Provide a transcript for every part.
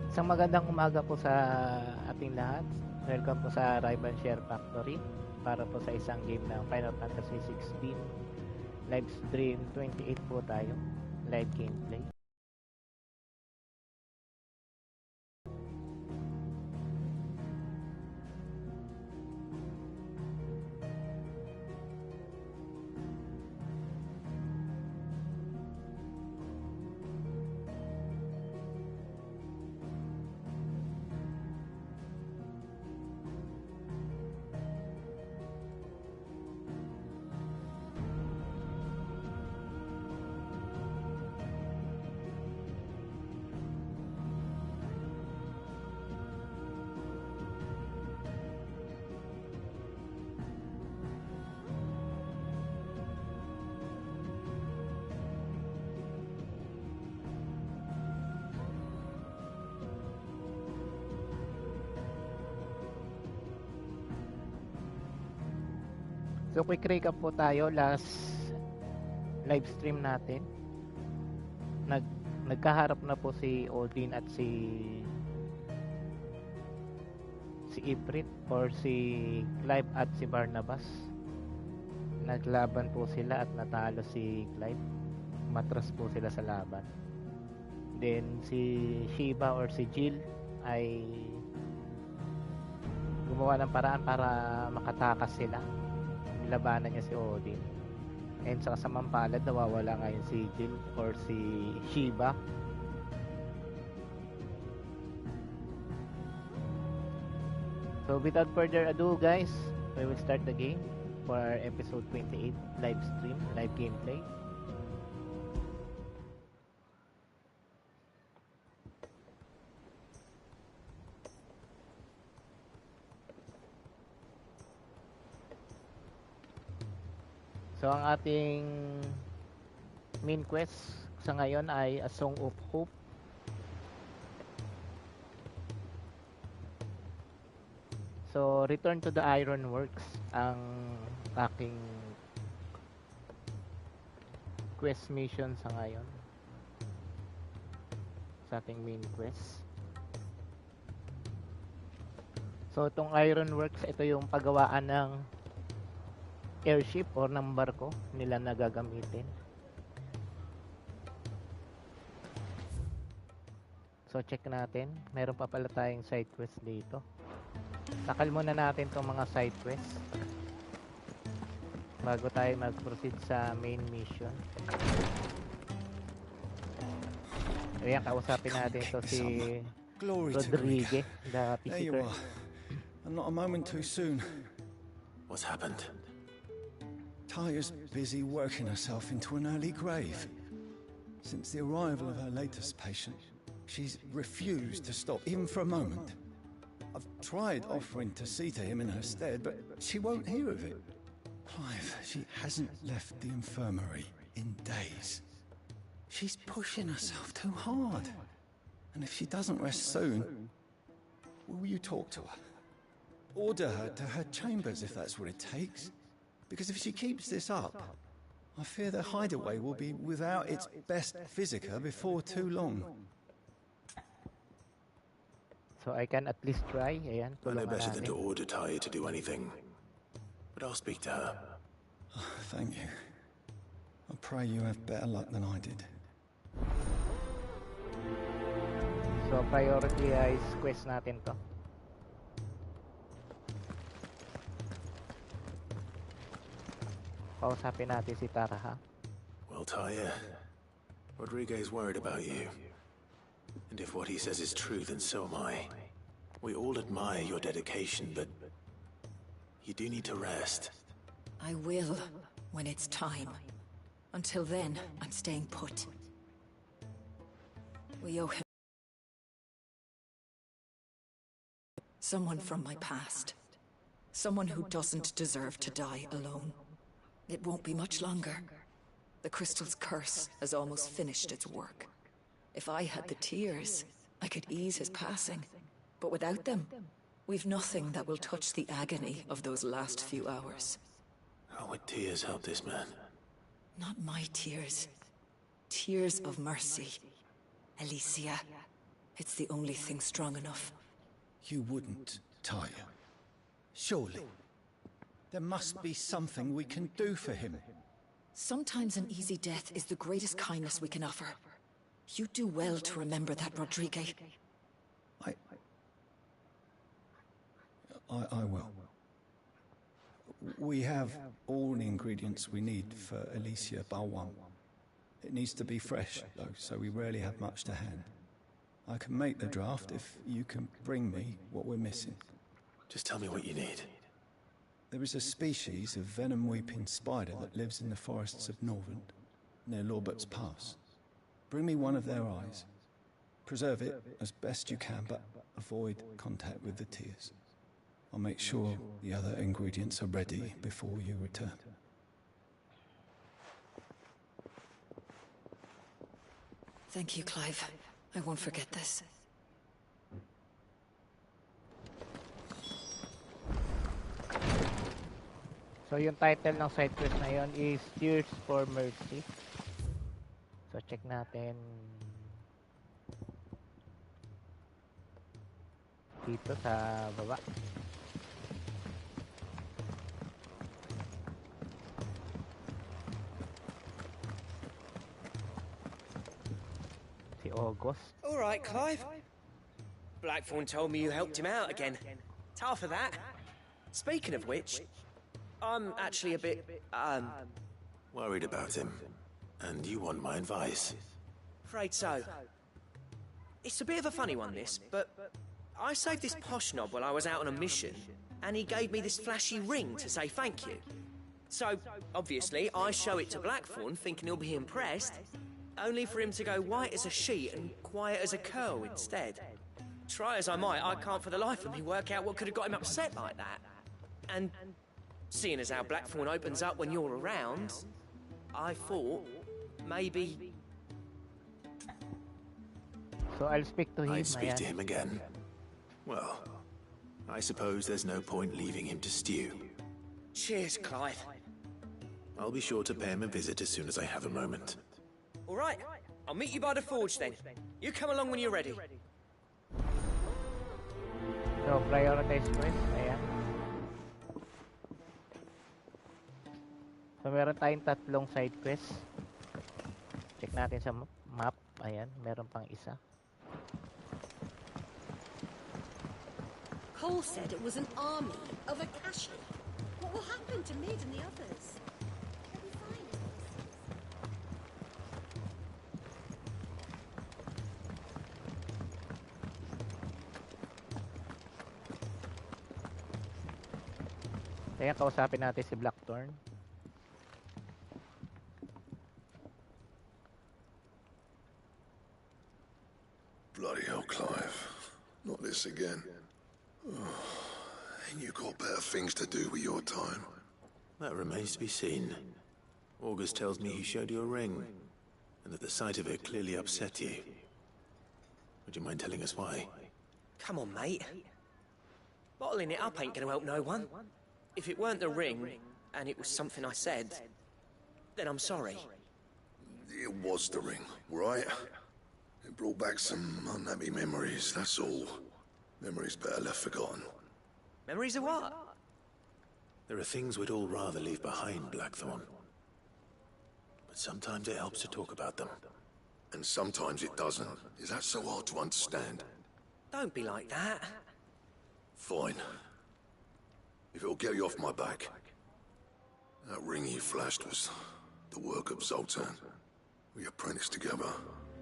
Isang magandang umaga po sa ating lahat. Welcome po sa Rival Share Factory para po sa isang game ng Final Fantasy 16 live stream 28 po tayo, live gameplay. So quick recap po tayo, last live stream natin. Nagkaharap na po si Odin at si Ifrit or si Clive at si Barnabas. Naglaban po sila at natalo si Clive. Matras po sila sa laban. Then si Shiva or si Jill ay gumawa ng paraan para makatakas sila. Nilabanan niya si Odin. And sa kasamang palad, nawawala ngayon si Jill or si Shiva. So without further ado guys, we will start the game for our episode 28 live stream, live gameplay. So ang ating main quest sa ngayon ay A Song of Hope. So return to the Iron Works ang aking quest mission sa ngayon. Sa ating main quest. So itong Iron Works, ito yung paggawaan ng airship or ng barko nila na gagamitin. So check natin, meron pa pala tayong side quest dito. Takal muna natin itong mga side quest bago tayo mag-proceed sa main mission. Ayan, kausapin natin ito si Rodriguez, the visitor. There you are. And not a moment too soon. What's happened? Taya's busy working herself into an early grave. Since the arrival of her latest patient, she's refused to stop, even for a moment. I've tried offering to see to him in her stead, but she won't hear of it. Clive, she hasn't left the infirmary in days. She's pushing herself too hard. And if she doesn't rest soon, will you talk to her? Order her to her chambers if that's what it takes. Because if she keeps this up, I fear the hideaway will be without its best physica before too long. So I can at least try. Ayan, I know tulungan better than natin. to order Taya to do anything. But I'll speak to her. Thank you. I pray you have better luck than I did. So prioritize quest natin to. Kausapin natin si Tara, ha? Well, Taya, Rodriguez worried about you. And if what he says is true, then so am I. We all admire your dedication, but you do need to rest. I will, when it's time. Until then, I'm staying put. We owe him someone from my past. Someone who doesn't deserve to die alone. It won't be much longer. The crystal's curse has almost finished its work. If I had the tears, I could ease his passing. But without them, we've nothing that will touch the agony of those last few hours. How would tears help this man? Not my tears. Tears of mercy. Alicia, It's the only thing strong enough. You wouldn't, Tyre. Surely. There must be something we can do for him. Sometimes an easy death is the greatest kindness we can offer. You do well to remember that, Rodriguez. I will. We have all the ingredients we need for Alicia Balwan. It needs to be fresh, though, so we rarely have much to hand. I can make the draft if you can bring me what we're missing. Just tell me what you need. There is a species of venom-weeping spider that lives in the forests of Northern, near Lorbert's Pass. Bring me one of their eyes. Preserve it as best you can, but avoid contact with the tears. I'll make sure the other ingredients are ready before you return. Thank you, Clive. I won't forget this. So yung title ng side quest na yun is Tears for Mercy. So check natin dito sa baba. Si August. All right, Clive. Blackthorn told me you helped him out again. Tough for that. Speaking of which, I'm actually a bit, Worried about him. And you want my advice? afraid so. It's a bit of a funny one, this, but I saved this posh knob while I was out on a mission, and he gave me this flashy ring to say thank you. So, obviously, I show it to Blackthorn, thinking he'll be impressed, only for him to go white as a sheet and quiet as a curl instead. Try as I might, I can't for the life of me work out what could have got him upset like that. And seeing as how Blackthorn opens up when you're around, I thought maybe... So I'll speak to him. I'd speak to ayan. him again. Well, I suppose there's no point leaving him to stew. Cheers, Clive. I'll be sure to pay him a visit as soon as I have a moment. All right, I'll meet you by the forge then. You come along when you're ready. So prioritize quest. Ayan. So meron tayong tatlong side quest. Check natin sa map. Ayan, meron pang isa. Cole said it was an army of Akashi. What will happen to Mid and the others? They'll be fine. Kaya kausapin natin si Blackthorn. Bloody hell, Clive. Not this again. Ain't you got better things to do with your time? That remains to be seen. August tells me he showed you a ring, and that the sight of it clearly upset you. Would you mind telling us why? Come on, mate. Bottling it up ain't gonna help no one. If it weren't the ring, and it was something I said, then I'm sorry. It was the ring, right? It brought back some unhappy memories, that's all. Memories better left forgotten. Memories of what? There are things we'd all rather leave behind, Blackthorn. But sometimes it helps to talk about them. And sometimes it doesn't. Is that so hard to understand? Don't be like that. Fine. If it'll get you off my back. That ring you flashed was the work of Zoltan. We apprenticed together,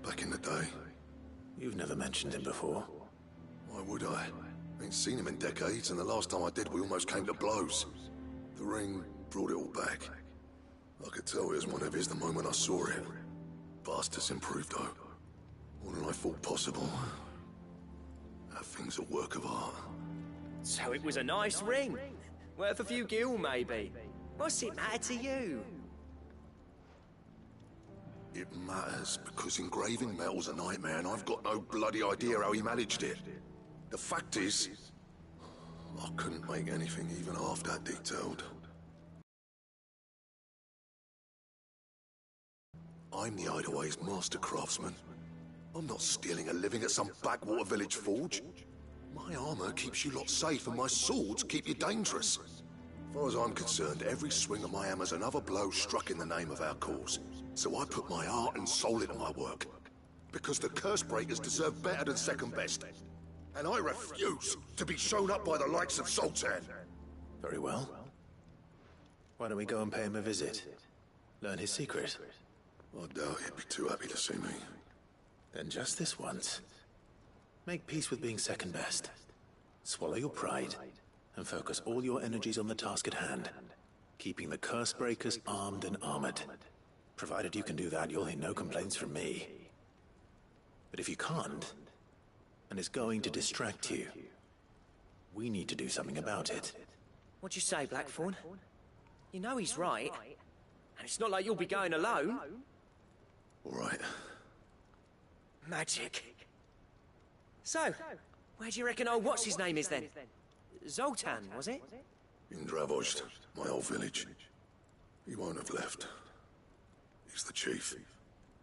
back in the day. You've never mentioned him before. Why would I? Ain't seen him in decades, and the last time I did, we almost came to blows. The ring brought it all back. I could tell it was one of his the moment I saw it. Bastard's improved, though. More than I thought possible. That thing's a work of art. So it was a nice ring. Worth a few gil, maybe. What's it matter to you? It matters, because engraving metal's a nightmare, and I've got no bloody idea how he managed it. The fact is, I couldn't make anything even half that detailed. I'm the Hideaway's master craftsman. I'm not stealing a living at some backwater village forge. My armor keeps you lot safe and my swords keep you dangerous. As far as I'm concerned, every swing of my hammer's another blow struck in the name of our cause. So I put my heart and soul into my work. Because the curse breakers deserve better than second best. And I refuse to be shown up by the likes of Sultan. Very well. Why don't we go and pay him a visit? Learn his secret. I doubt he'd be too happy to see me. Then just this once. Make peace with being second best. Swallow your pride, and focus all your energies on the task at hand. Keeping the curse breakers armed and armored. Provided you can do that, you'll hear no complaints from me. But if you can't, and it's going to distract you, we need to do something about it. What'd you say, Blackthorn? You know he's right. And it's not like you'll be going alone. All right. Magic. So, where do you reckon old what's-his-name is then? Zoltan, was it? In Dravozd, my old village. He won't have left. He's the chief.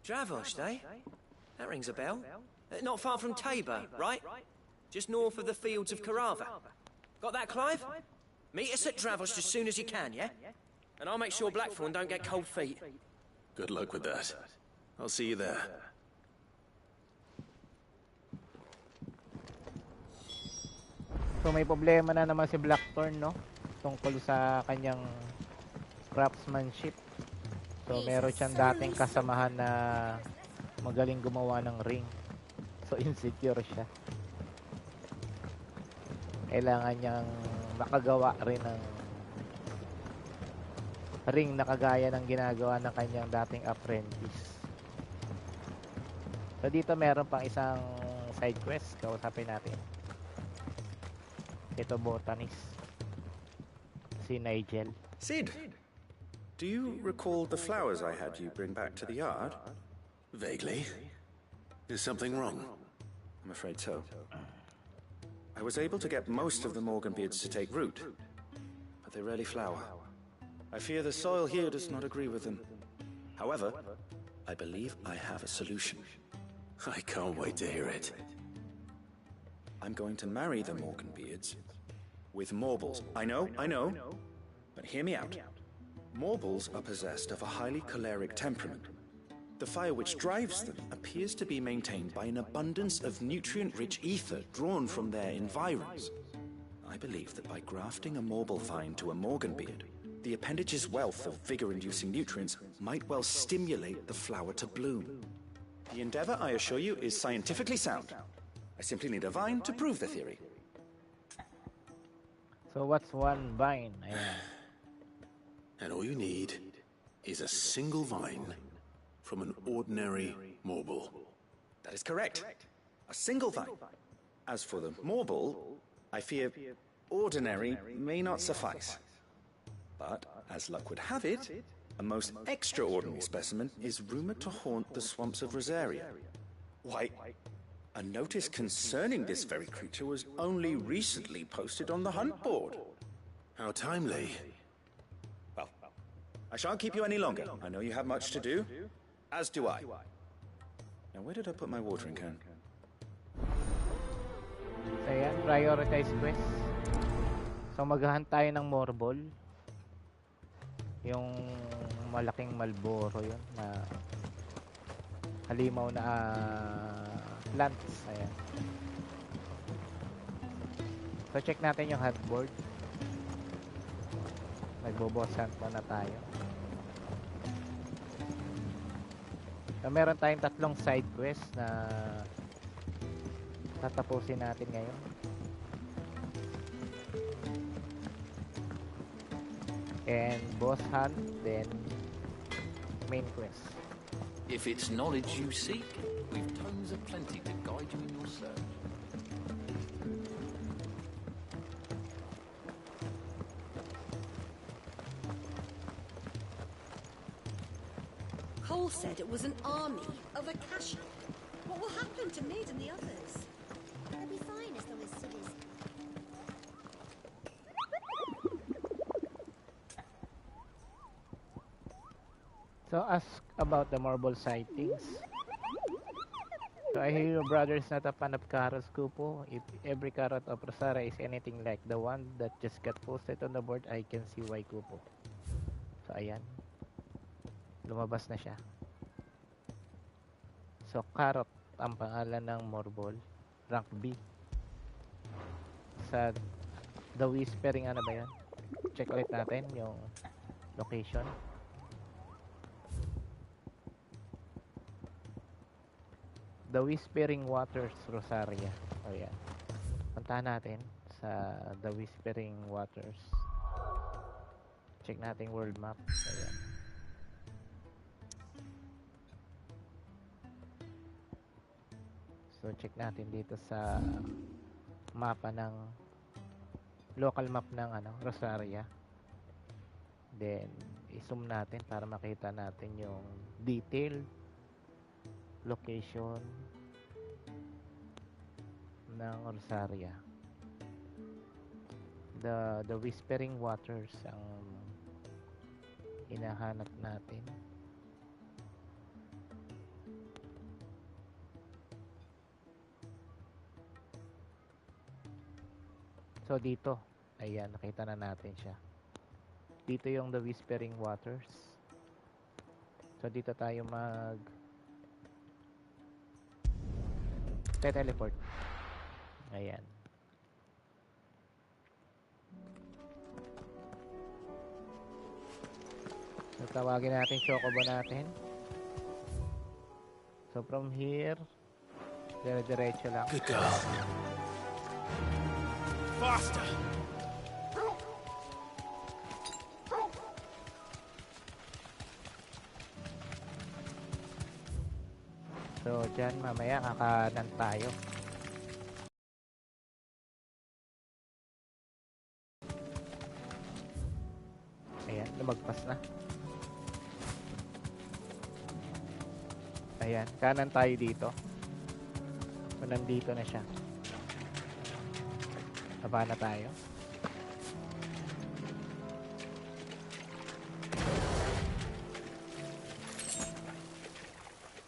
Dravozd, eh? That rings a bell. Not far from Tabor, right? Just north of the fields of Carava. Got that, Clive? Meet us at Dravozd as soon as you can, yeah? And I'll make sure Blackthorn don't get cold feet. Good luck with that. I'll see you there. So may problema na naman si Blackthorn, no? Tungkol sa kanyang craftsmanship. So meron siyang dating kasamahan na magaling gumawa ng ring. So insecure siya. Kailangan niyang makagawa rin ng ring na kagaya ng ginagawa ng kanyang dating apprentice. So dito meron pang isang side quest. Kausapin natin. Ito botanist. Si Nigel. Sid, do you recall the flowers I had you bring back to the yard? Vaguely. Is something wrong? I'm afraid so. I was able to get most of the Morganbeards to take root, but they rarely flower. I fear the soil here does not agree with them. However, I believe I have a solution. I can't wait to hear it. I'm going to marry the Morganbeards with Morbles. I know, but hear me out. Morbles are possessed of a highly choleric temperament. The fire which drives them appears to be maintained by an abundance of nutrient-rich ether drawn from their environs. I believe that by grafting a Morble vine to a Morganbeard, the appendage's wealth of vigor-inducing nutrients might well stimulate the flower to bloom. The endeavor, I assure you, is scientifically sound. I simply need a vine to prove the theory. So what's one vine? Ayan. And all you need is a single vine from an ordinary Morble. That is correct. A single vine. As for the Morble, I fear ordinary may not suffice. But, as luck would have it, a most extraordinary specimen is rumored to haunt the swamps of Rosaria. Why, a notice concerning this very creature was only recently posted on the hunt board. How timely. Well, I shan't keep you any longer. I know you have much to do, as do I. Now, where did I put my watering can? So yan, prioritize quest. So maghahunt tayo ng Morbol. Yung malaking Malboro yun na halimaw na plants. Ayan. So check natin yung hunt board. Nagbo-boss hunt na tayo. So meron tayong tatlong side quest na tatapusin natin ngayon. And boss hunt, then main quest. If it's knowledge you seek, we've tomes aplenty to guide you in your search. Cole said it was an army of Akashi. What will happen to Mid and the others? They'll be fine as long as Sid is. So ask about the marble sightings. So I hear your brother is not a fan of Carrot's Kupo. If every carrot of Rosara is anything like the one that just got posted on the board, I can see why Kupo. So ayan. Lumabas na siya. So Carrot ang pangalan ng Morbol. Rank B. Sa The Whispering ano ba yun? Check ulit natin yung location. The Whispering Waters, Rosaria. O yan. Puntahan natin sa The Whispering Waters. Check natin world map. Ayan. So check natin dito sa mapa ng local map ng Rosaria. Then i-zoom natin para makita natin yung detailed location ng Rosaria. The Whispering Waters ang hinahanap natin. So dito, ayan, nakita na natin siya. Dito yung The Whispering Waters. So dito tayo teleport. Ayan. So tawagin natin Chocobo natin. So from here, dire-diretso lang. Good girl. Faster! So, dyan, mamaya kakanan tayo. Ayan, lumagpas na. Ayan, kanan tayo dito. So, nandito na siya. Baba na tayo.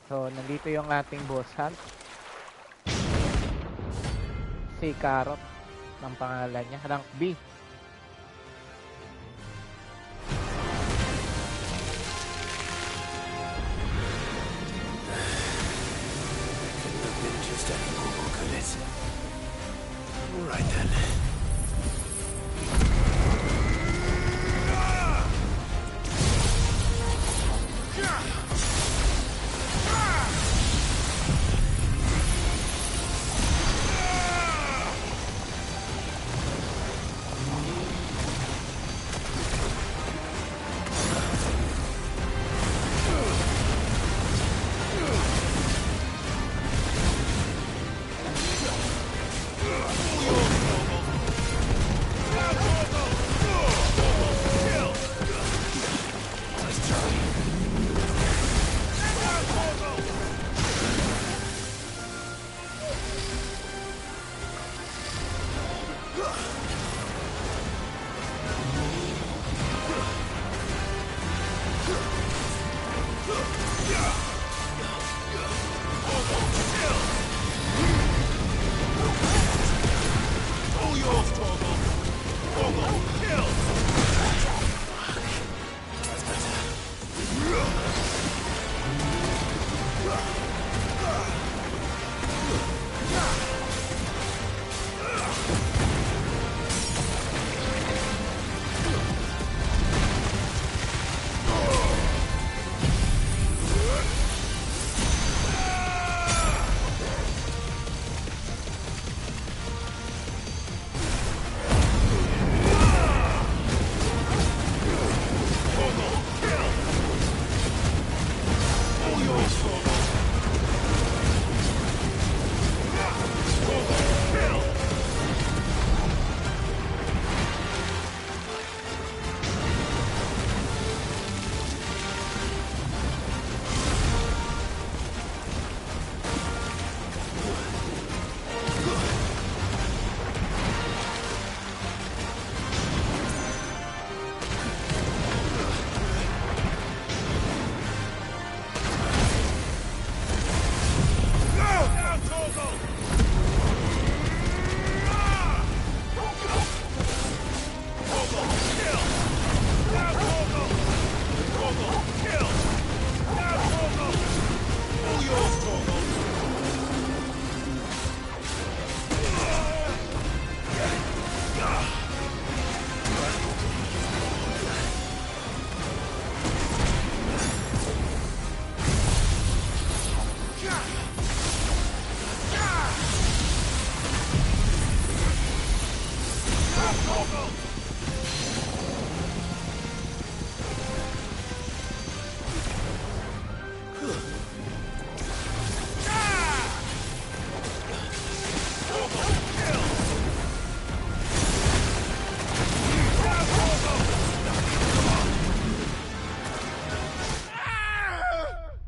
So, nandito yung ating boss hunt. Si Carrot ng pangalan niya. Rank B. Just any more, could it? Alright then.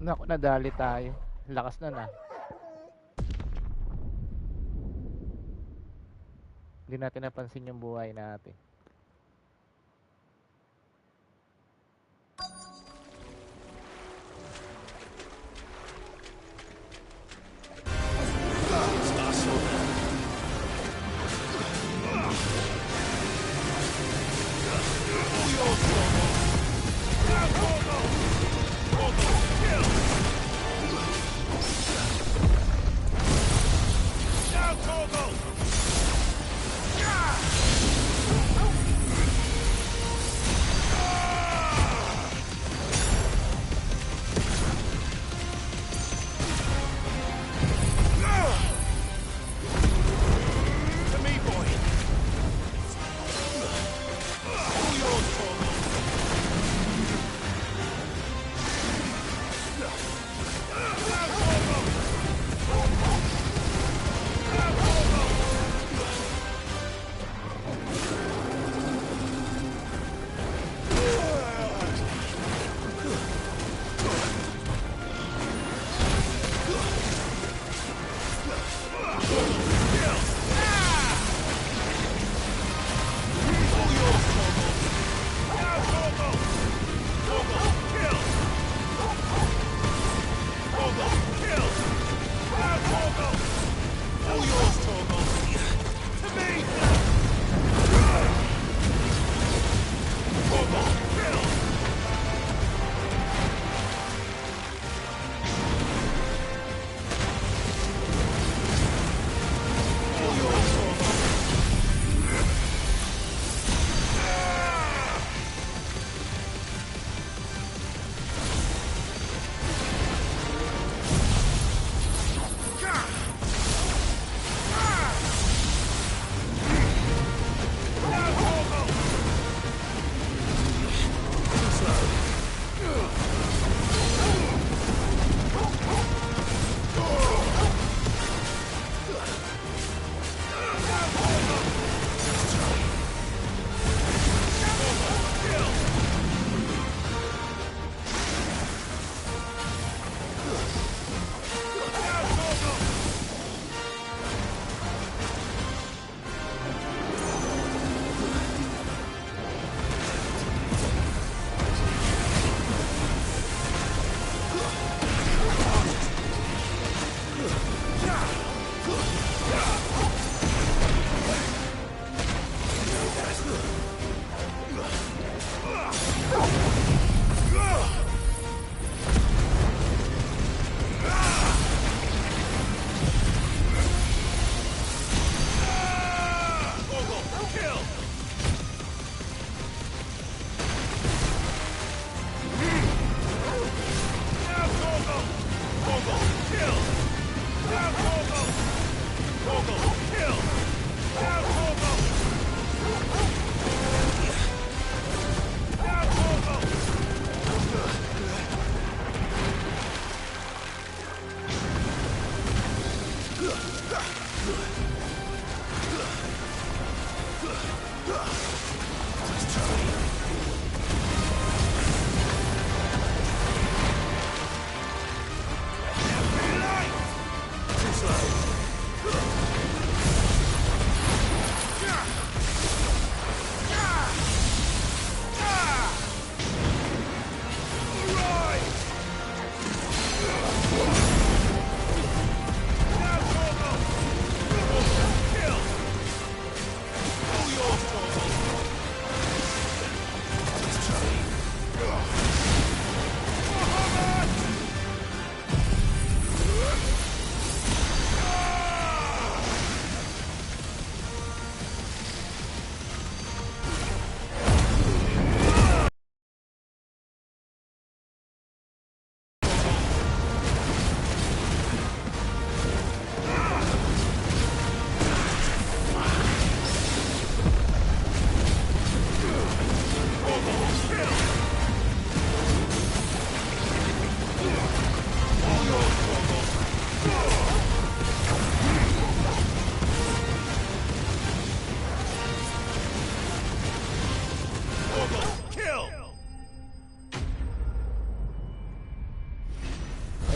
Naku, nadali tayo. Lakas na na. Hindi natin napansin yung buhay natin.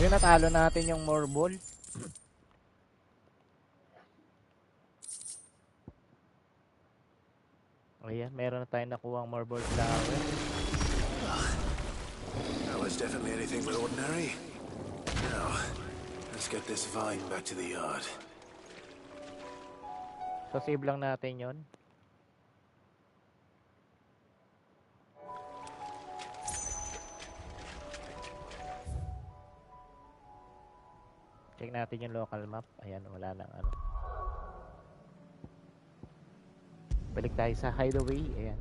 Yun, natalo natin yung more ball. Ayan, meron na tayong nakuha ang more ball flower. That was definitely anything but ordinary. Now, let's get this vine back to the yard. So, save lang natin yun. Check natin yung local map. Ayan, wala nang ano. Balik tayo sa hideaway. Ayan.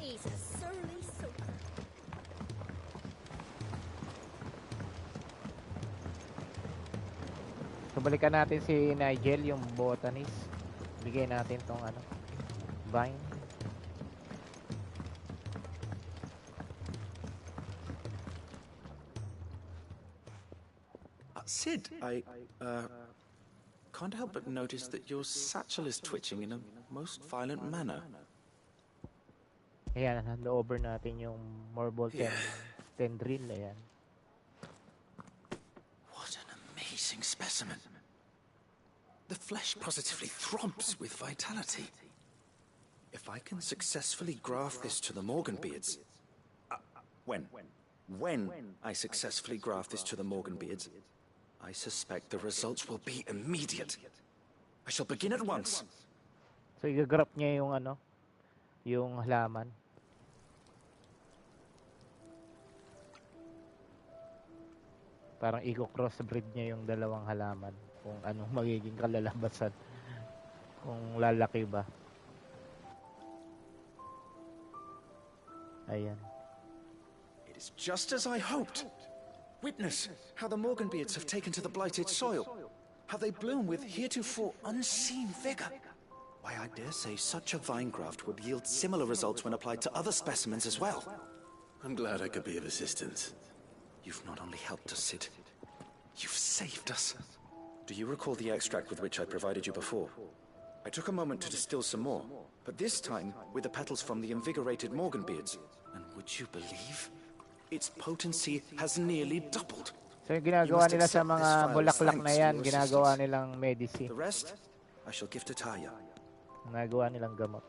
He's a surly soaker. So, balikan natin si Nigel, yung botanist. Bigay natin tong ano, vine. Sid, I can't help but notice that your satchel is twitching in a most violent manner. Ayan, hand over natin yung marble tendril. Ayan. What an amazing specimen. The flesh positively throbs with vitality. If I can successfully graft this to the Morganbeards... when I successfully graft this to the Morganbeards, I suspect the results will be immediate. I shall begin at once. So, i-grab niya yung ano, yung halaman. Parang i-crossbreed niya yung dalawang halaman. Kung anong magiging kalalabasan. Kung lalaki ba. Ayan. It is just as I hoped. Witness how the Morganbeards have taken to the blighted soil. How they bloom with heretofore unseen vigor. Why, I dare say such a vine graft would yield similar results when applied to other specimens as well. I'm glad I could be of assistance. You've not only helped us, Sid, you've saved us. Do you recall the extract with which I provided you before? I took a moment to distill some more, but this time with the petals from the invigorated Morganbeards. And would you believe? Its potency has nearly doubled. So yung ginagawa nila sa mga bulaklak na yan, ginagawa nilang medicine. The rest, I shall give to Taya. Ginagawa nilang gamot.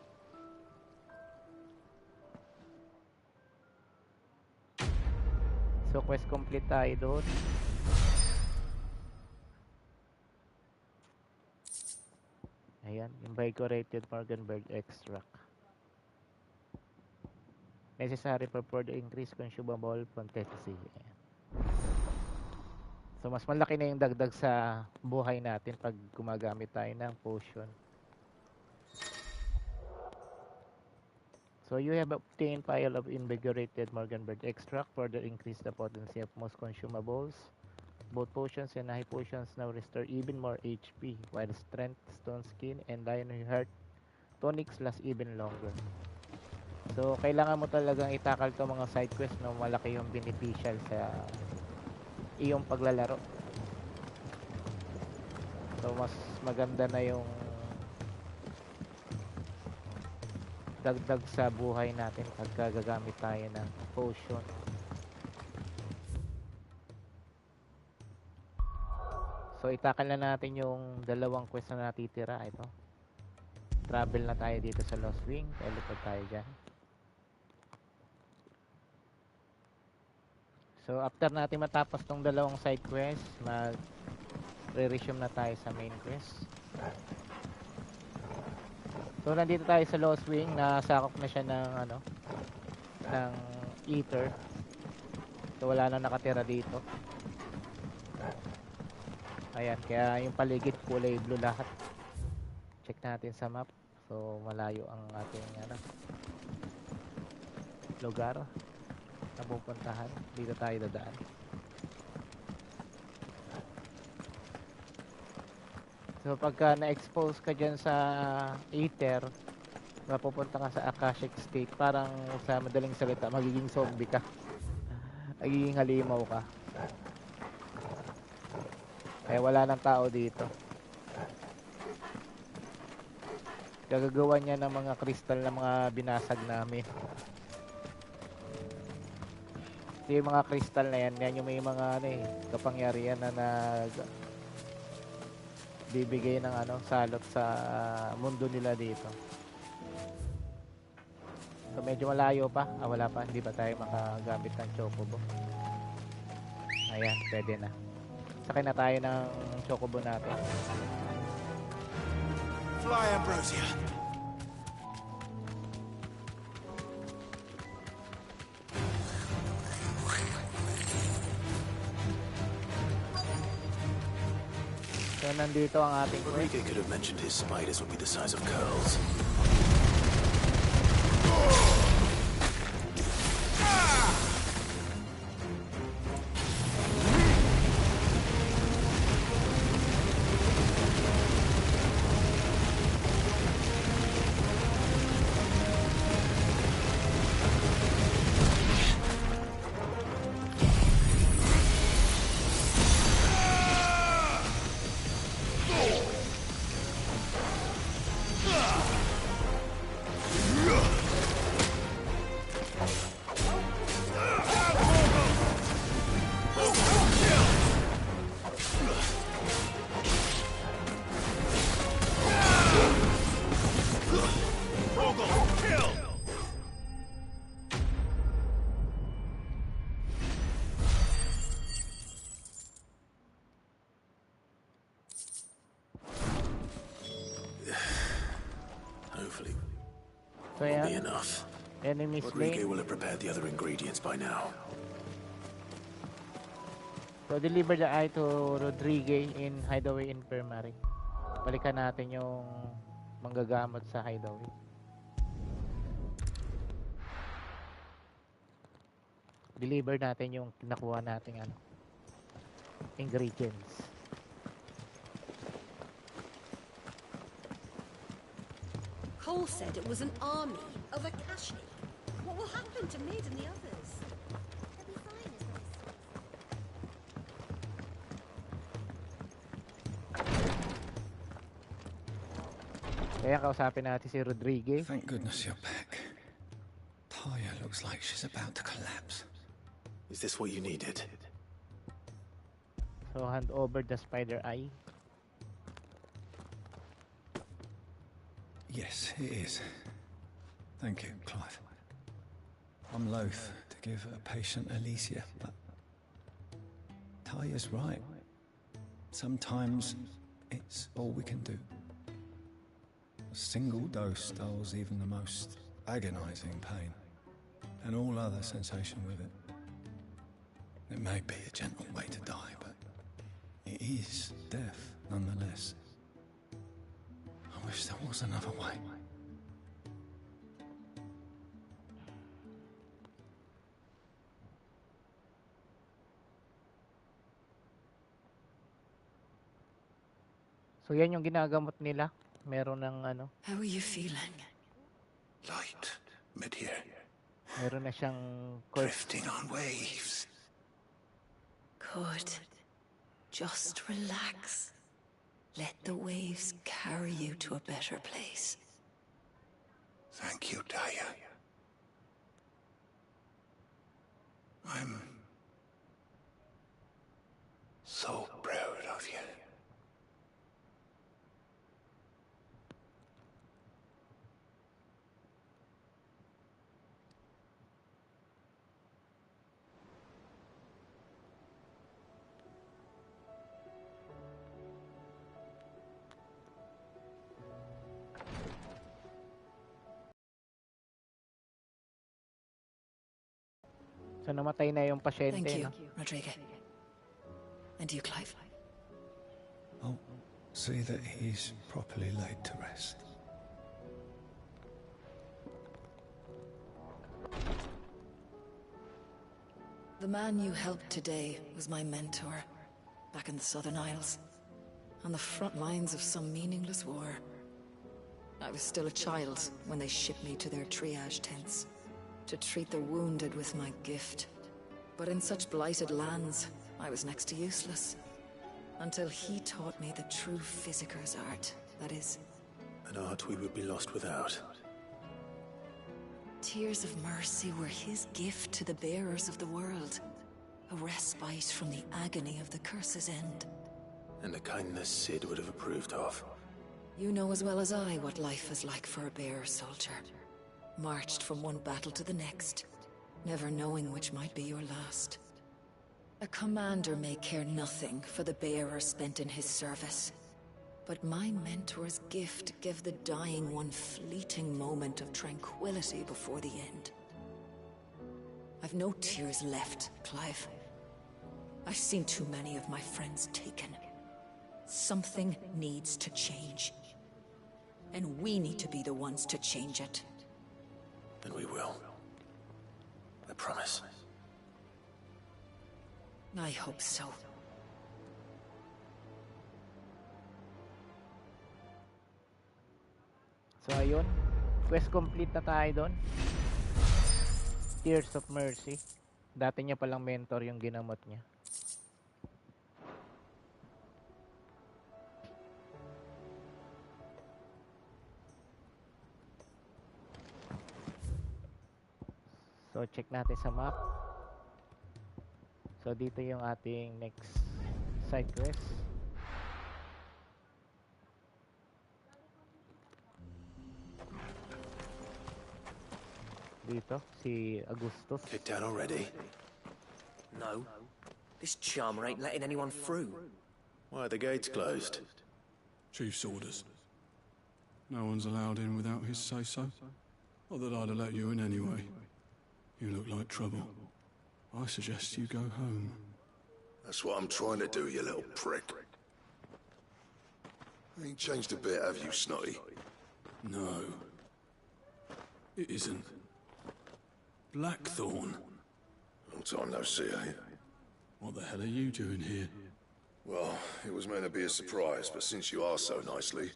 So quest complete tayo doon. Ayan, invigorated Morganberg extract. Necessary for further increase consumable potency. Ayan. So mas malaki na yung dagdag sa buhay natin pag gumagamit tayo ng potion. So you have obtained pile of invigorated Morganberg extract, further increase the potency of most consumables. Both potions and high potions now restore even more HP, while strength, stone skin, and Lionheart tonics last even longer. So kailangan mo talagang itakal to mga side quest na malaki yung beneficial sa iyong paglalaro. So mas maganda na yung dagdag sa buhay natin pagka gagamit tayo ng potion. So itakal na natin yung dalawang quest na natitira. Ito, travel na tayo dito sa Lost Wing. Teleport tayo dyan. So after natin matapos tong dalawang side quest, mag-resume na tayo sa main quest. So nandito tayo sa Lost Wing, nasakop na siya ng ano, ng ether. So wala na nakatira dito. Ayan, kaya yung paligid kulay blue lahat. Check natin sa map. So malayo ang ating ano, lugar na pupuntahan. Dito tayo dadaan. So pagka na-expose ka dyan sa ether, mapupunta ka sa Akashic State, parang sa madaling salita, magiging zombie ka. Magiging halimaw ka. Kaya wala nang tao dito. Gagagawa niya ng mga kristal na mga binasag namin. So, yung mga kristal na yan yung may mga kapangyarihan na bibigay ng salot sa mundo nila dito. So medyo malayo pa. Wala pa. Hindi ba tayo makagamit ng chocobo? Ayan, pwede na. Sakay na tayo ng chocobo natin. Fly, Ambrosia. So nandito ang ating Rodrigo could have mentioned his spiders would be the size of curls. Hopefully, So will be yan, enough. enemies Rodrigo lane. will have prepared the other ingredients by now. So deliver the eye to Rodrigue in Hideaway Infirmary. Balikan natin yung manggagamot sa Hideaway. Deliver natin yung nakuha nating ingredients. Cole said it was an army of Akashi. What will happen to Mid and the others? They'll be fine, is what he says. Kaya kausapin natin si Rodrigue. Thank goodness you're back. Talia looks like she's about to collapse. Is this what you needed? So hand over the spider eye. Yes, it is. Thank you, Clive. I'm loath to give a patient Alicia, but Talia's right. Sometimes it's all we can do. A single dose dulls even the most agonizing pain, and all other sensation with it. It may be a gentle way to die, but it is death nonetheless. I wish there was another way. So yan yung ginagamot nila. Meron ng How are you feeling? Light, mid here, meron na siyang corpse. drifting on waves. Good. Just relax. Let the waves carry you to a better place. Thank you, Talia. I'm so proud of you. So namatay na yung pasyente. Thank you, No? Rodrigo. And you, Clive. I'll see that he's properly laid to rest. The man you helped today was my mentor, back in the Southern Isles, on the front lines of some meaningless war. I was still a child when they shipped me to their triage tents to treat the wounded with my gift. But in such blighted lands, I was next to useless. Until he taught me the true physicker's art, that is. An art we would be lost without. Tears of mercy were his gift to the bearers of the world. A respite from the agony of the curse's end. And a kindness Sid would have approved of. You know as well as I what life is like for a bearer soldier. Marched from one battle to the next, never knowing which might be your last. A commander may care nothing for the bearer spent in his service. But my mentor's gift gave the dying one fleeting moment of tranquility before the end. I've no tears left, Clive. I've seen too many of my friends taken. Something needs to change. And we need to be the ones to change it. And we will. I promise. I hope so. So ayun, quest complete na tayo doon. Tears of Mercy. Dati niya palang mentor yung ginamot niya. So check natin sa map. So dito yung ating next side quest. Dito, si Augustus. Kicked out already? No. This charmer ain't letting anyone through. Why are the gates closed? Chief's orders. No one's allowed in without his say-so. Not that I'd have let you in anyway. You look like trouble. I suggest you go home. That's what I'm trying to do, you little prick. Ain't changed a bit, have you, Snotty? No. It isn't. Blackthorn. Long time no see, eh? What the hell are you doing here? Well, it was meant to be a surprise, but since you are so nicely,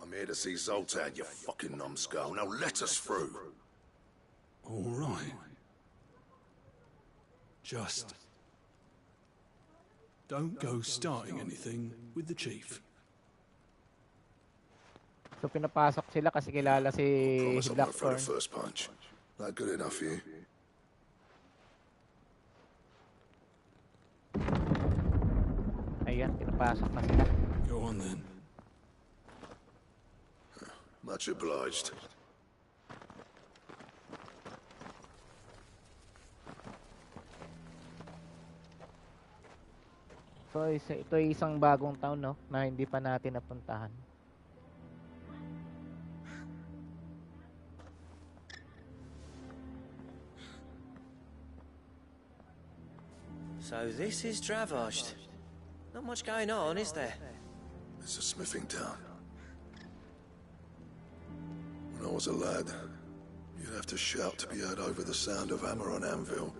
I'm here to see Zoltan, you fucking numbskull. Now let us through. All right. Just don't go starting anything with the chief. So pinapasok sila kasi kilala si Promise I'm not afraid Blackthorn. of first punch. That good enough for you? Ayan, pinapasok na sila. Go on then. Much obliged. So ito ay isang bagong town, no, na hindi pa natin napuntahan. So this is Dravosht. Not much going on, is there? It's a smithing town. When I was a lad, you'd have to shout to be heard over the sound of hammer on anvil.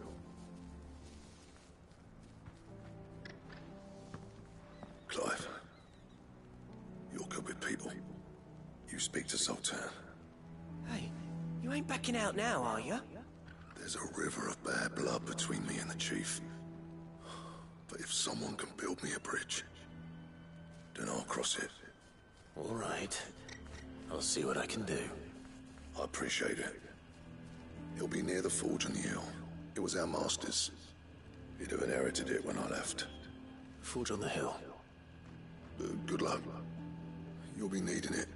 Clive, you're good with people. You speak to Zoltan. Hey, you ain't backing out now, are you? There's a river of bad blood between me and the chief. But if someone can build me a bridge, then I'll cross it. All right. I'll see what I can do. I appreciate it. He'll be near the forge on the hill. It was our master's. He'd have inherited it when I left. Forge on the hill. Good luck. You'll be needing it.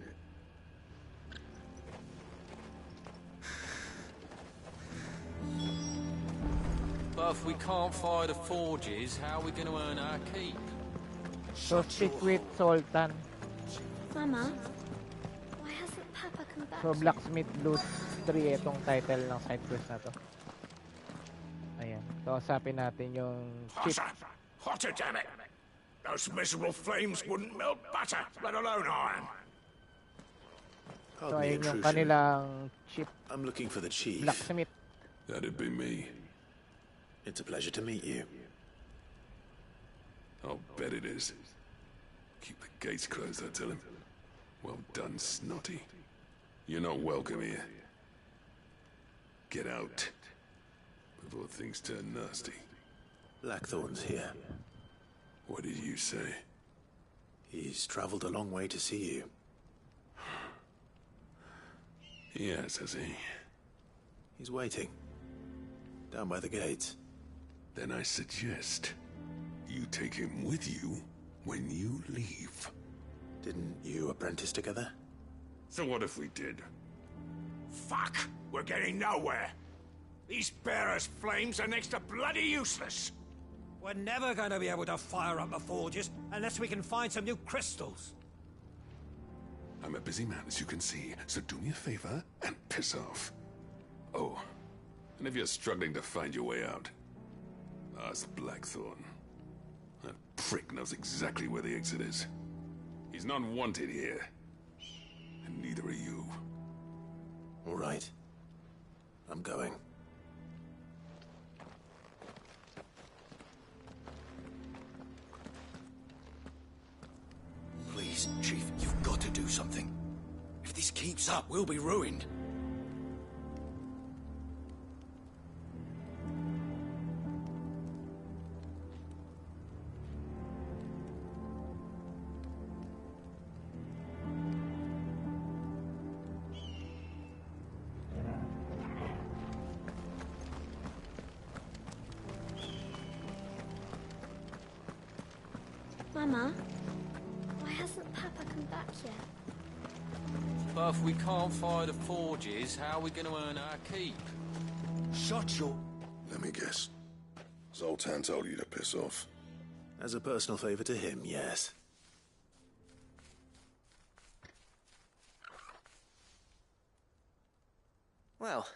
But if we can't fire the forges, how are we going to earn our keep? So speak with Sultan. Mama, why hasn't Papa come back? So Blacksmith Blues 3 itong title ng side quest na to. Ayan. Kausapin natin yung chief. Hotter, damn it! Those miserable flames wouldn't melt butter, let alone iron. So Pardon the ayun yung intrusion. kanilang chief I'm looking for the chief. blacksmith. That'd be me. It's a pleasure to meet you. I'll bet it is. Keep the gates closed, I tell him. Well done, Snotty. You're not welcome here. Get out. Before things turn nasty. Blackthorn's here. What did you say? He's traveled a long way to see you. Yes, has he? He's waiting. Down by the gates. Then I suggest you take him with you when you leave. Didn't you apprentice together? So what if we did? Fuck! We're getting nowhere. These bearers' flames are next to bloody useless. We're never going to be able to fire up the forges unless we can find some new crystals. I'm a busy man, as you can see, so do me a favor and piss off. Oh, and if you're struggling to find your way out, ask Blackthorn. That prick knows exactly where the exit is. He's not wanted here, and neither are you. All right. I'm going. Please, Chief, you've got to do something. If this keeps up, we'll be ruined. Mama, why hasn't Papa come back yet? But if we can't fire the forges, how are we going to earn our keep? Shut your... Let me guess. Zoltan told you to piss off. As a personal favor to him, yes. Well,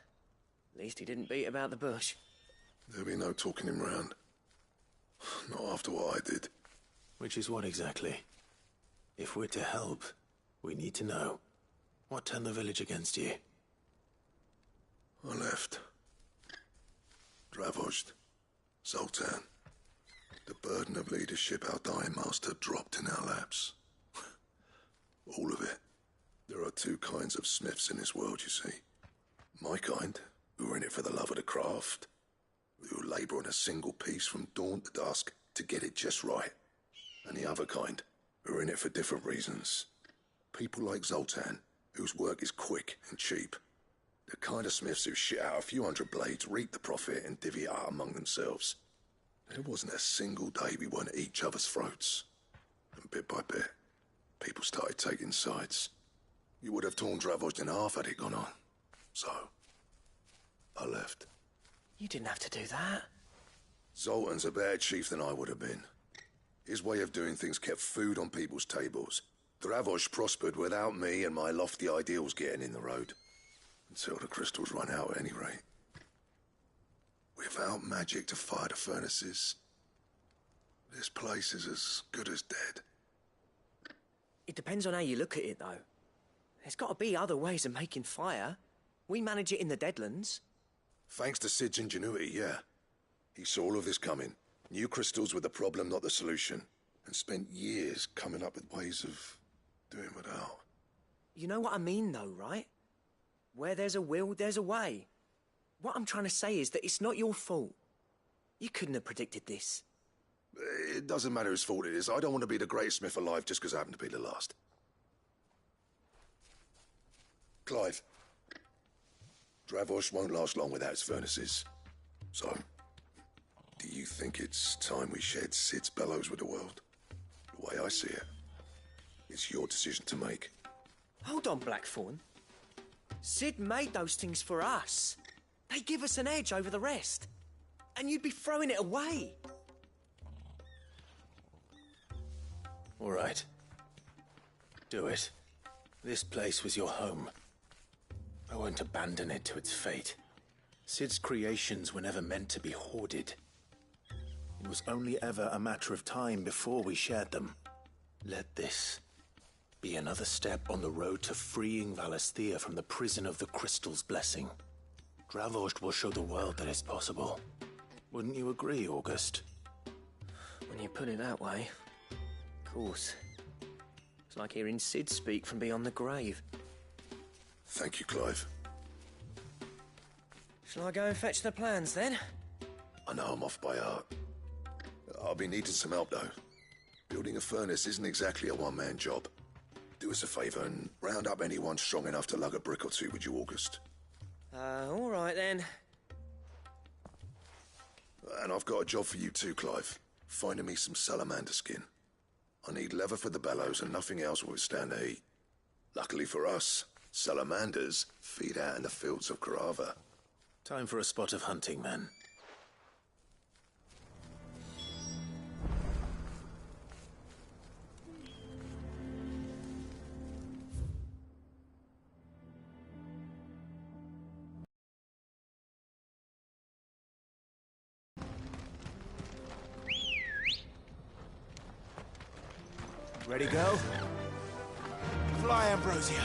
at least he didn't beat about the bush. There'll be no talking him round. Not after what I did. Which is what exactly? If we're to help, we need to know. What turned the village against you? I left. Dravozd. Zoltan. The burden of leadership our dying master dropped in our laps. All of it. There are two kinds of smiths in this world, you see. My kind, who are in it for the love of the craft, who labour on a single piece from dawn to dusk to get it just right. And the other kind, who are in it for different reasons. People like Zoltan, whose work is quick and cheap. The kind of smiths who shit out a few hundred blades, reap the profit, and divvy it out among themselves. There wasn't a single day we weren't at each other's throats. And bit by bit, people started taking sides. You would have torn Dravozd in half had it gone on. So, I left. You didn't have to do that. Zoltan's a better chief than I would have been. His way of doing things kept food on people's tables. Dravozd prospered without me and my lofty ideals getting in the road. Until the crystals run out at any rate. Without magic to fire the furnaces, this place is as good as dead. It depends on how you look at it, though. There's got to be other ways of making fire. We manage it in the Deadlands. Thanks to Sid's ingenuity, yeah. He saw all of this coming. Knew crystals were the problem, not the solution. And spent years coming up with ways of doing without. You know what I mean, though, right? Where there's a will, there's a way. What I'm trying to say is that it's not your fault. You couldn't have predicted this. It doesn't matter whose fault it is. I don't want to be the greatest smith alive just because I happen to be the last. Clive. Dravozd won't last long without its furnaces. So, do you think it's time we shared Sid's bellows with the world? The way I see it, it's your decision to make. Hold on, Blackthorn. Sid made those things for us. They give us an edge over the rest. And you'd be throwing it away. All right. Do it. This place was your home. I won't abandon it to its fate. Sid's creations were never meant to be hoarded. It was only ever a matter of time before we shared them. Let this be another step on the road to freeing Valisthea from the prison of the Crystal's blessing. Dravozd will show the world that it's possible. Wouldn't you agree, August? When you put it that way, of course. It's like hearing Sid speak from beyond the grave. Thank you, Clive. Shall I go and fetch the plans, then? I know I'm off by heart. I'll be needing some help, though. Building a furnace isn't exactly a one-man job. Do us a favour and round up anyone strong enough to lug a brick or two with you, August. All right, then. And I've got a job for you too, Clive. Finding me some salamander skin. I need leather for the bellows and nothing else will withstand the heat. Luckily for us, salamanders feed out in the fields of Carava. Time for a spot of hunting, man. Ready, go? Fly, Ambrosia.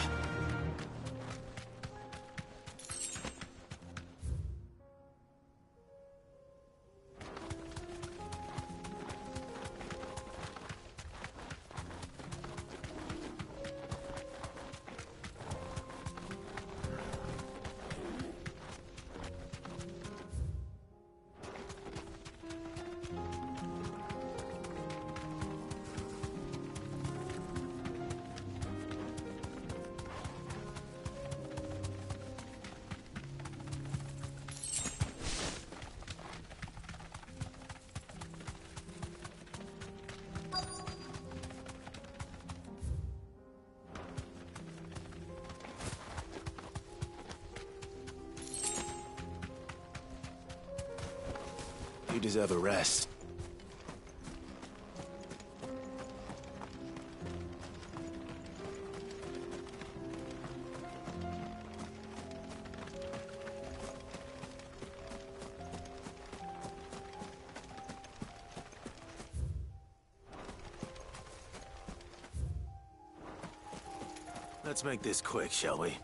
You deserve a rest. Let's make this quick, shall we?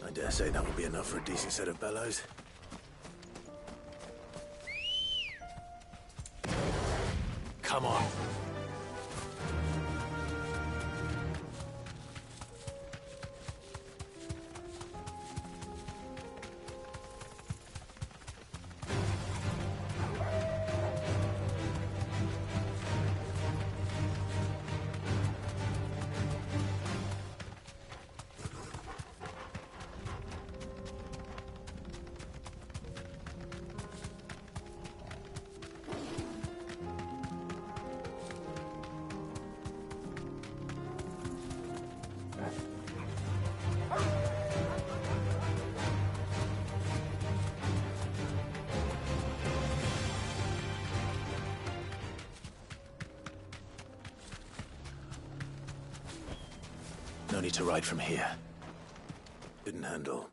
I dare say that will be enough for a decent set of bellows. Come on. only to ride from here. Didn't handle.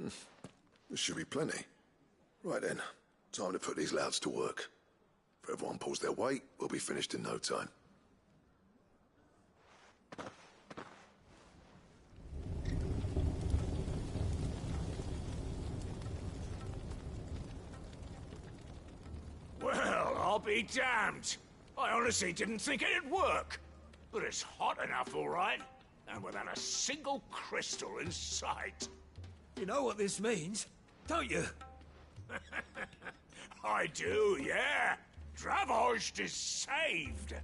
There should be plenty. Right then, time to put these louds to work. If everyone pulls their weight, we'll be finished in no time. Well, I'll be damned. I honestly didn't think it'd work. But it's hot enough, all right. And without a single crystal in sight. You know what this means, don't you? I do, yeah. Dravost is saved.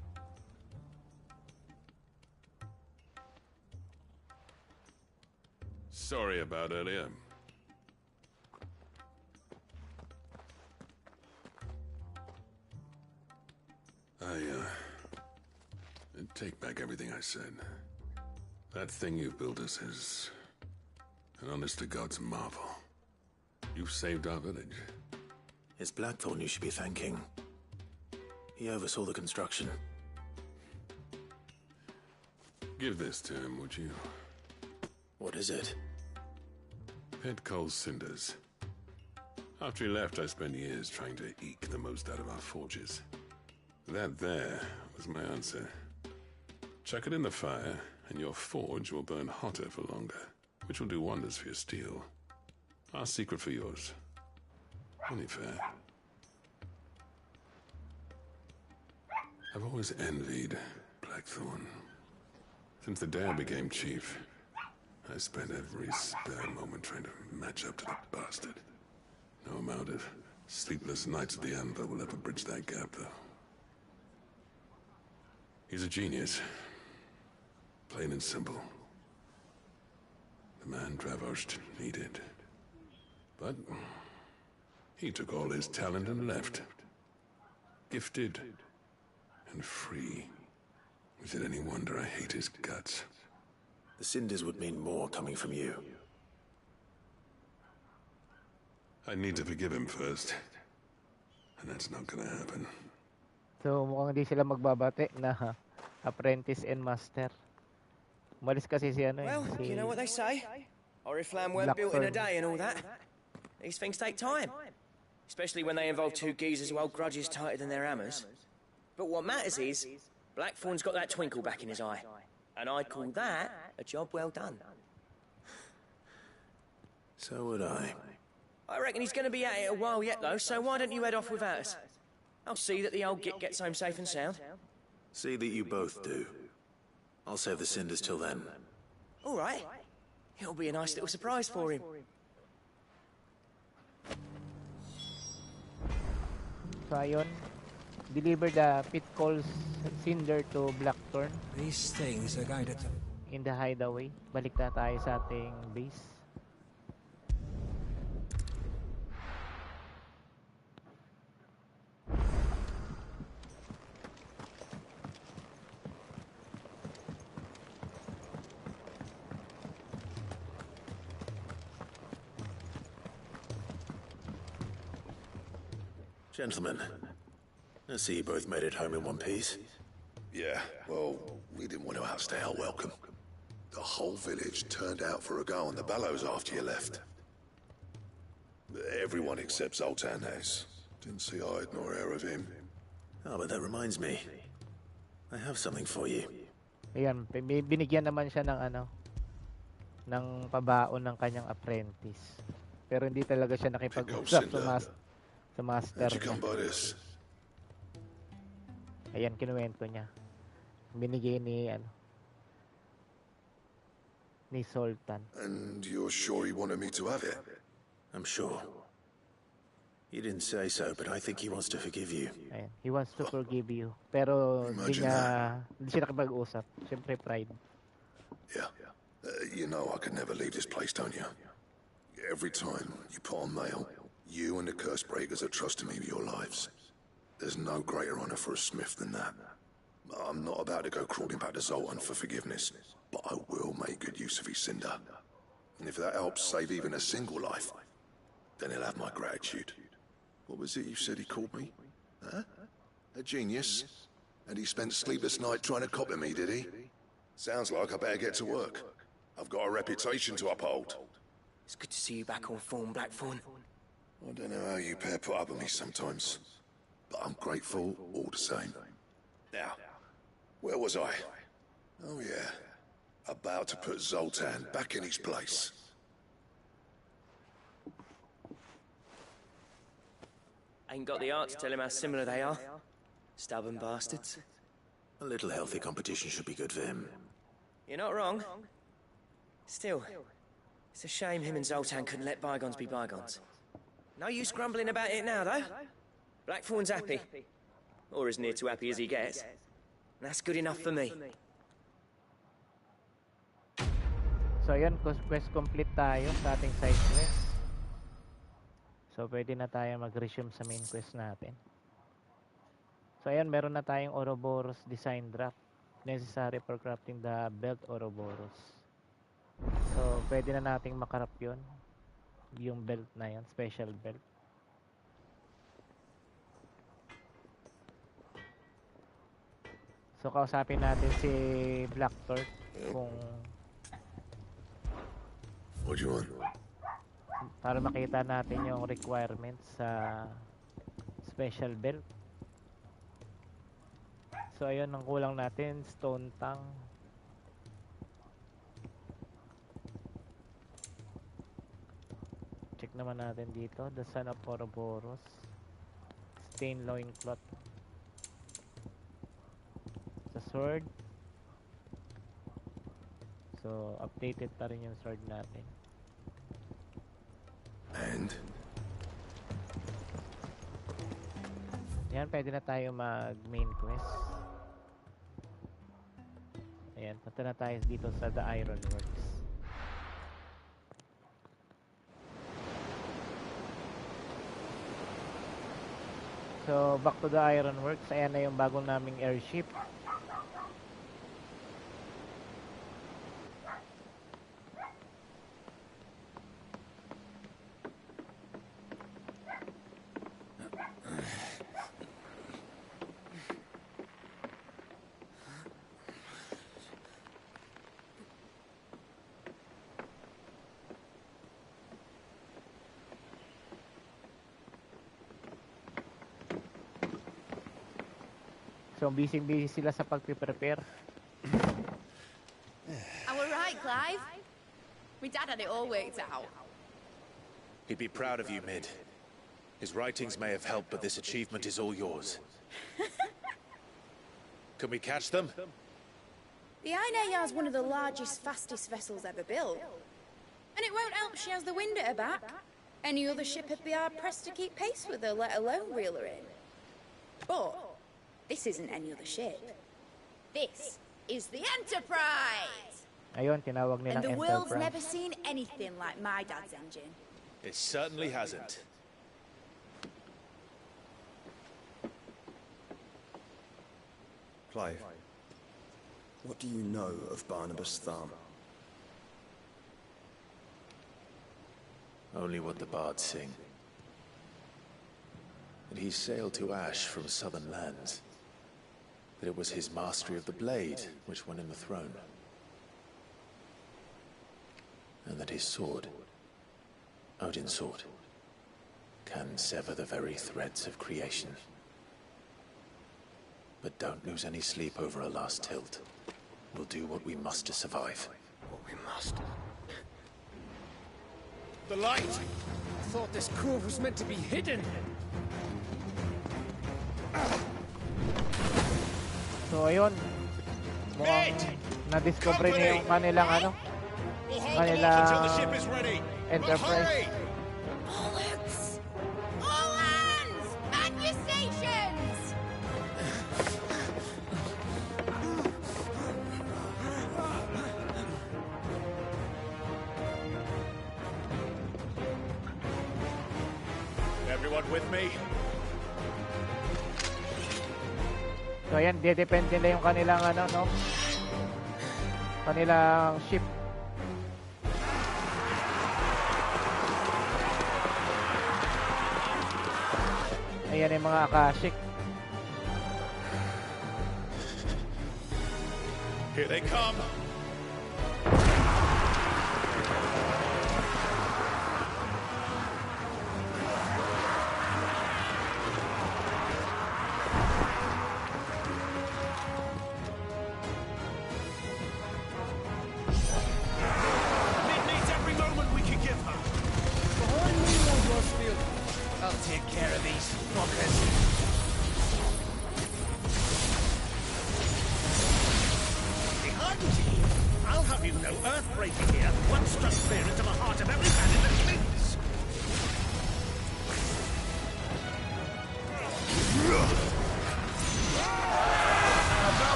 Sorry about earlier. I take back everything I said. That thing you built us is an honest-to-God's marvel. You've saved our village. It's Blackthorn you should be thanking. He oversaw the construction. Give this to him, would you? What is it? Pet Cole's cinders. After he left, I spent years trying to eke the most out of our forges. That there was my answer. Chuck it in the fire, and your forge will burn hotter for longer, which will do wonders for your steel. Our secret for yours. Only fair. I've always envied Blackthorn. Since the day I became chief, I spent every spare moment trying to match up to the bastard. No amount of sleepless nights at the Anvil will ever bridge that gap, though. He's a genius. Plain and simple. The man Dravost needed. But he took all his talent and left. Gifted and free. Is it any wonder I hate his guts? The cinders would mean more coming from you. I need to forgive him first. And that's not gonna happen. So mukhang hindi sila magbabate na apprentice and master. Umalis kasi si ano Well, si you know what they say. Oriflamme weren't built in a day and all that. These things take time. Especially when they involve two geezers who hold grudges tighter than their hammers. But what matters is, Blackthorn's got that twinkle back in his eye. And I call that a job well done. So would I. I reckon he's going to be at it a while yet, though, so why don't you head off without us? I'll see that the old git gets home safe and sound. See that you both do. I'll save the cinders till then. All right. It'll be a nice little surprise for him. So ayun, deliver the pit calls cinder to Blackthorn. These things are going to... In the hideaway. Balik na tayo sa ating base. Gentlemen, I see you both made it home in one piece. Yeah, well, we didn't want to outstay our welcome. The whole village turned out for a go on the bellows after you left. Everyone except Zoltan has. Didn't see hide nor hair of him. Oh, but that reminds me. I have something for you. Ayan, binigyan naman siya ng ano, ng pabaon ng kanyang apprentice. Pero hindi talaga siya nakipag-usap sa master niya. Ayan, kinuwento niya. Binigay ni Sultan. And you're sure he wanted me to have it? I'm sure. You didn't say so, but I think he wants to forgive you. Ayan, he wants to forgive you. Pero hindi siya nakipag-usap. Siyempre, pride. Yeah. You know I could never leave this place, don't you? Every time you put on mail, you and the curse breakers are trusting me with your lives. There's no greater honor for a smith than that. I'm not about to go crawling back to Zoltan for forgiveness, but I will make good use of his cinder. And if that helps save even a single life, then he'll have my gratitude. What was it you said he called me? Huh? A genius? And he spent sleepless night trying to copy me, did he? Sounds like I better get to work. I've got a reputation to uphold. It's good to see you back on form, Blackthorn. I don't know how you pair put up with me sometimes, but I'm grateful all the same. Now, where was I? Oh yeah, about to put Zoltan back in his place. Ain't got the art to tell him how similar they are. Stubborn bastards. A little healthy competition should be good for him. You're not wrong. Still, it's a shame him and Zoltan couldn't let bygones be bygones. No use grumbling about it now, though. Blackthorn's happy. Or as near to happy as he gets. And that's good enough for me. So yun, quest complete tayo sa ating side quest. So pwede na tayo mag-resume sa main quest natin. So ayan, meron na tayong Ouroboros design draft. Necessary for crafting the belt Ouroboros. So pwede na nating makarap yun. Yung belt na yun, special belt. So kausapin natin si Blackthorn kung What do you want? para makita natin yung requirements sa special belt. So ayun, ang kulang natin, stone tang. Check naman natin dito, the son of Ouroboros, stained loincloth, sa sword. So updated pa rin yung sword natin. And? Yan, pwede na tayo mag main quest. Ayan, punta na tayo dito sa The Iron Works. So back to The Iron Works. Ayan na yung bagong naming airship. So, busy sila sa pag-prepare. Are we right, Clive? My dad had it all worked out. He'd be proud of you, Mid. His writings may have helped, but this achievement is all yours. Can we catch them? The Aina is one of the largest, fastest vessels ever built. And it won't help she has the wind at her back. Any other ship would be hard-pressed to keep pace with her, let alone reel her in. But this isn't any other ship. This is the Enterprise! Ayun, tinawag nilang And the Enterprise. world's never seen anything like my dad's engine. It certainly hasn't. Clive, what do you know of Barnabas Thumb? Only what the bards sing. That he sailed to Ash from southern lands. That it was his mastery of the blade which won him the throne. And that his sword, Odin's sword, can sever the very threads of creation. But don't lose any sleep over a last tilt. We'll do what we must to survive. What we must. The light! I thought this cove was meant to be hidden. So ayun, mukhang na-discover niya yung kanilang kanilang Enterprise. Bollocks! All hands! Man your stations! Everyone with me? So ayan, depende na yung kanilang kanilang ship. Yan yung mga Akashic. Here they come.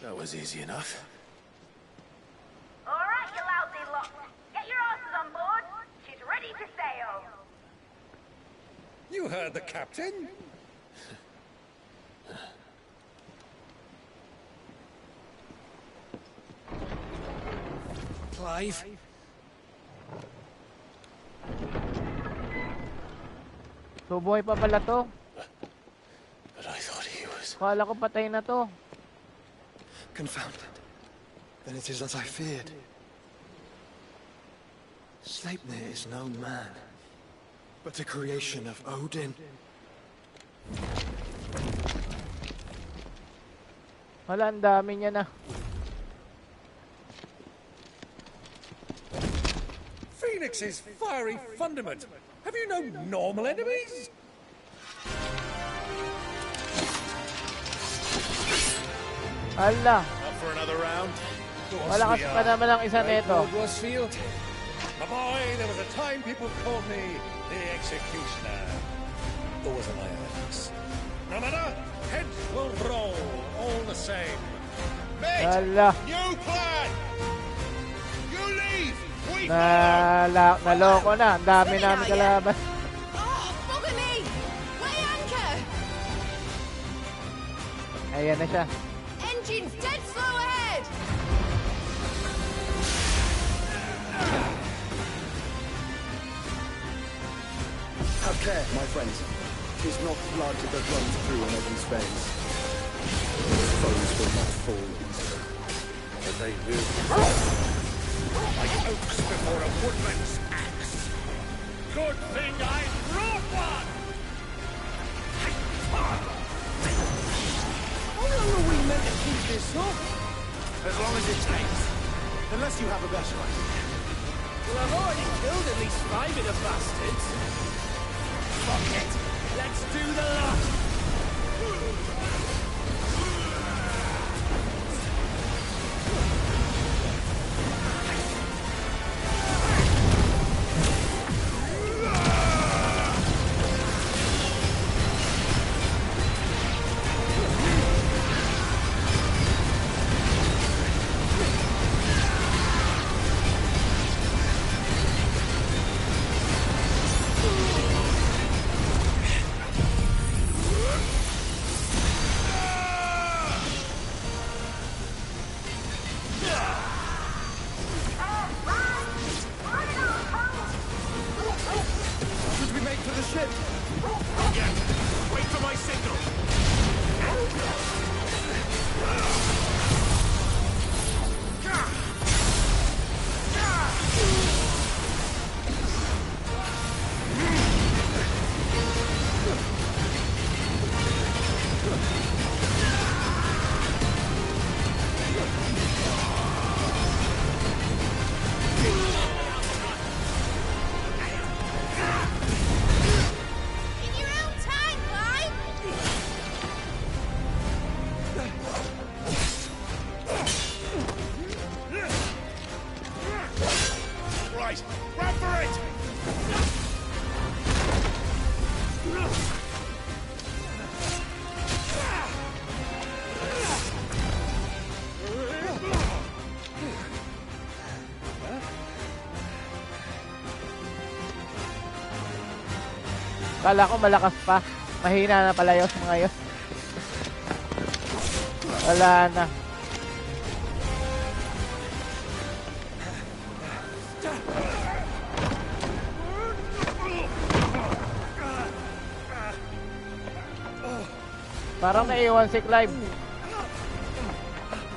That was easy enough. All right, you lousy lot. Get your asses on board. She's ready to sail. You heard the captain. Clive? So buhay pa pala to. But I thought he was... Kala ko patay na to. Confounded. Then it is as I feared. Sleipnir is no man, but a creation of Odin. Wala, ang dami niya na. Phoenix's fiery fundament. Have you no normal enemies? Hala. Up for another round? Malakas pa naman ang isa nito. My boy, there was a time people called me the Executioner. Always on my eyes. No matter, heads will roll all the same. Mate, Hala. new plan! You leave! We Naloko na. Ang dami namin kalaban. Oh, bugger me! Ayan na siya. Engine's dead slow ahead! Have care, my friends. 'Tis not blood that runs through another's veins. Foes will not fall easily, but they will. Like oaks before a woodman's axe. Good thing I brought one! How long are we meant to keep this up? As long as it takes. Unless you have a better idea. Well, I've already killed at least 5 of the bastards. Fuck it. Let's do the lot. Should we make for the ship? Yeah. Wait for my signal. In your own time, Clyde! Right. Run for it! Kala ko malakas pa. Mahina na pala yung mga yun. Wala na. Parang naiwan si Clive.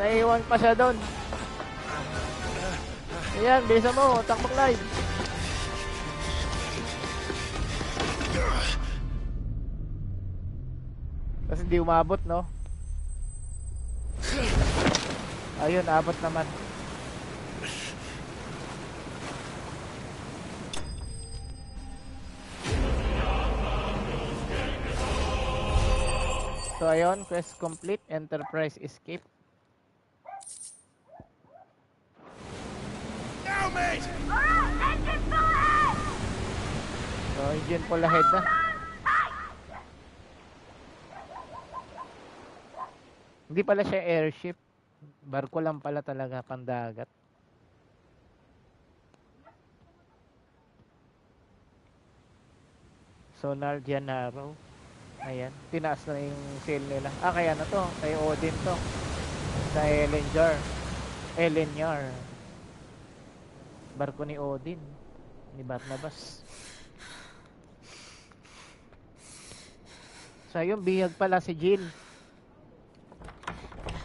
Naiwan pa siya doon. Ayan, bisa mo. Takbo Clive. Kasi hindi umabot, no? Ayun, abot naman. So ayun, quest complete, Enterprise escape. Now, mate! Alright, engine full ahead! So engine full ahead na. Hindi pala siya airship. Barko lang pala talaga, pandagat. Sonar Janaro. Ayan, tinaas na yung sail nila. Ah, kaya na to. Kay Odin to. Sa Elenyar. Barko ni Odin. Ni Barnabas. So, yung bihag pala si Jill.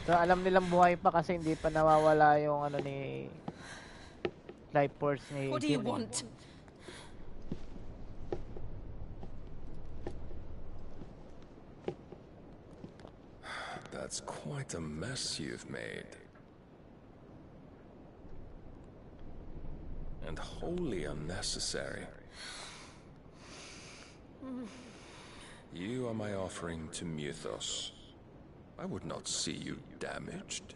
So, alam nilang buhay pa kasi hindi pa nawawala yung ano ni life force ni What do you want? That's quite a mess you've made. And wholly unnecessary. You are my offering to Mythos. I would not see you damaged.